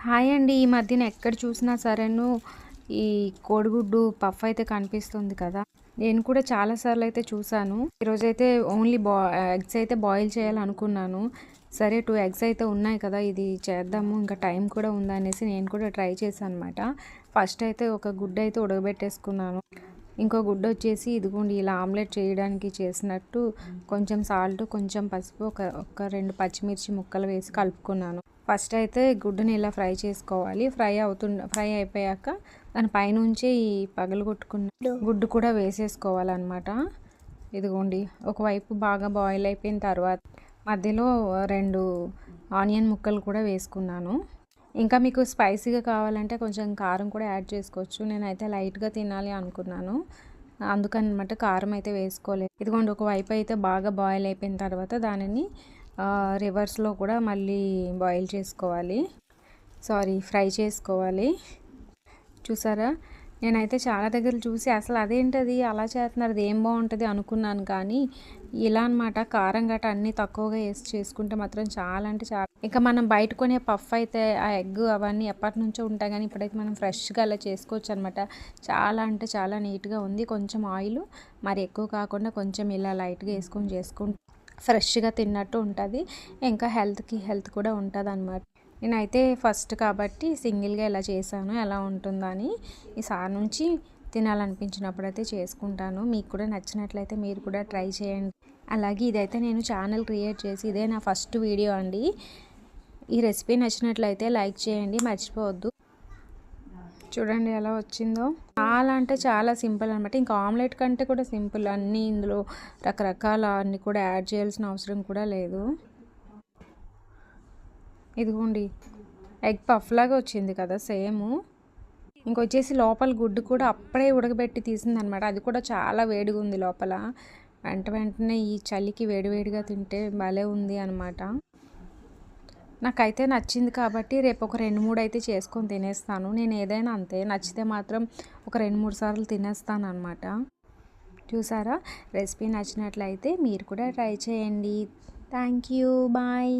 Hi అండి. ఈ మధ్యన ఎక్కడ చూసినా సరేను ఈ కోడిగుడ్డు పఫ్ అయితే కనిపిస్తుంది కదా! నేను కూడా చాలా సార్లు అయితే చూసాను. ఈరోజైతే ఓన్లీ ఎగ్స్ అయితే బాయిల్ చేయాలనుకున్నాను. సరే 2 ఎగ్స్ అయితే ఉన్నాయి కదా! ఇది చేద్దాము, ఇంకా టైం కూడా ఉందనేసి నేను కూడా ట్రై చేశాననమాట. ఫస్ట్ అయితే ఒక గుడ్డు అయితే ఉడకబెట్టేసుకున్నాను. ఇంకో గుడ్డు వచ్చేసి ఇదిగోండి ఇలా ఆమ్లెట్ చేయడానికి చేసినట్టు కొంచెం సాల్ట్, కొంచెం పసుపు, ఒక 2 పచ్చిమిర్చి ముక్కలు వేసి కలుపుకున్నాను. ఫస్ట్ అయితే గుడ్డుని ఇలా ఫ్రై చేసుకోవాలి. ఫ్రై అయిపోయాక దాని పైనుంచి ఈ పగలగొట్టుకున్న గుడ్డు కూడా వేసేసుకోవాలన్నమాట. ఇదిగోండి ఒకవైపు బాగా బాయిల్ అయిపోయిన తర్వాత మధ్యలో 2 ఆనియన్ ముక్కలు కూడా వేసుకున్నాను. ఇంకా మీకు స్పైసీగా కావాలంటే కొంచెం కారం కూడా యాడ్ చేసుకోవచ్చు. నేనైతే లైట్గా తినాలి అనుకున్నాను, అందుకనమాట కారం అయితే వేసుకోలేదు. ఇదిగోండి ఒకవైపు అయితే బాగా బాయిల్ అయిపోయిన తర్వాత దానిని రివర్స్లో కూడా మళ్ళీ ఫ్రై చేసుకోవాలి. చూసారా, నేనైతే చాలా దగ్గర చూసి అసలు అదేంటది అలా చేస్తున్నారు, అది ఏం బాగుంటుంది అనుకున్నాను. కానీ ఇలా అనమాట, కారం గట్ట అన్నీ తక్కువగా వేసి చేసుకుంటే మాత్రం చాలా అంటే చాలా. ఇంకా మనం బయట కొనే పఫ్ అయితే ఆ ఎగ్ అవన్నీ ఎప్పటి నుంచో ఉంటాయి, కానీ ఇప్పుడైతే మనం ఫ్రెష్గా అలా చేసుకోవచ్చు అనమాట. చాలా అంటే చాలా నీట్గా ఉంది. కొంచెం ఆయిల్ మరి ఎక్కువ కాకుండా కొంచెం ఇలా లైట్గా వేసుకొని చేసుకుంటే ఫ్రెష్గా తిన్నట్టు ఉంటుంది. ఇంకా హెల్త్ కూడా ఉంటుంది అనమాట. నేనైతే ఫస్ట్ కాబట్టి సింగిల్గా ఇలా చేశాను, ఎలా ఉంటుందని. ఈసారి నుంచి తినాలనిపించినప్పుడు అయితే చేసుకుంటాను. మీకు కూడా నచ్చినట్లయితే మీరు కూడా ట్రై చేయండి. అలాగే ఇదైతే నేను ఛానల్ క్రియేట్ చేసి ఇదే నా ఫస్ట్ వీడియో అండి. ఈ రెసిపీ నచ్చినట్లయితే లైక్ చేయండి, మర్చిపోవద్దు. చూడండి ఎలా వచ్చిందో. చాలా అంటే చాలా సింపుల్ అనమాట. ఇంకా ఆమ్లెట్ కంటే కూడా సింపుల్. అన్నీ ఇందులో రకరకాల అన్నీ కూడా యాడ్ చేయాల్సిన అవసరం కూడా లేదు. ఇదిగోండి ఎగ్ పఫ్ లాగా వచ్చింది కదా సేమ్. ఇంకొచ్చేసి లోపల గుడ్డు కూడా అప్పుడే ఉడకబెట్టి తీసిందనమాట. అది కూడా చాలా వేడిగా ఉంది లోపల. వెంటనే ఈ చలికి వేడివేడిగా తింటే భలే ఉంది అనమాట. నాకైతే నచ్చింది కాబట్టి రేపు ఒక 2-3 అయితే చేసుకొని తినేస్తాను. నేను ఏదైనా అంతే, నచ్చితే మాత్రం ఒక 2-3 సార్లు తినేస్తాను అనమాట. చూసారా, రెసిపీ నచ్చినట్లయితే మీరు కూడా ట్రై చేయండి. Thank you, bye.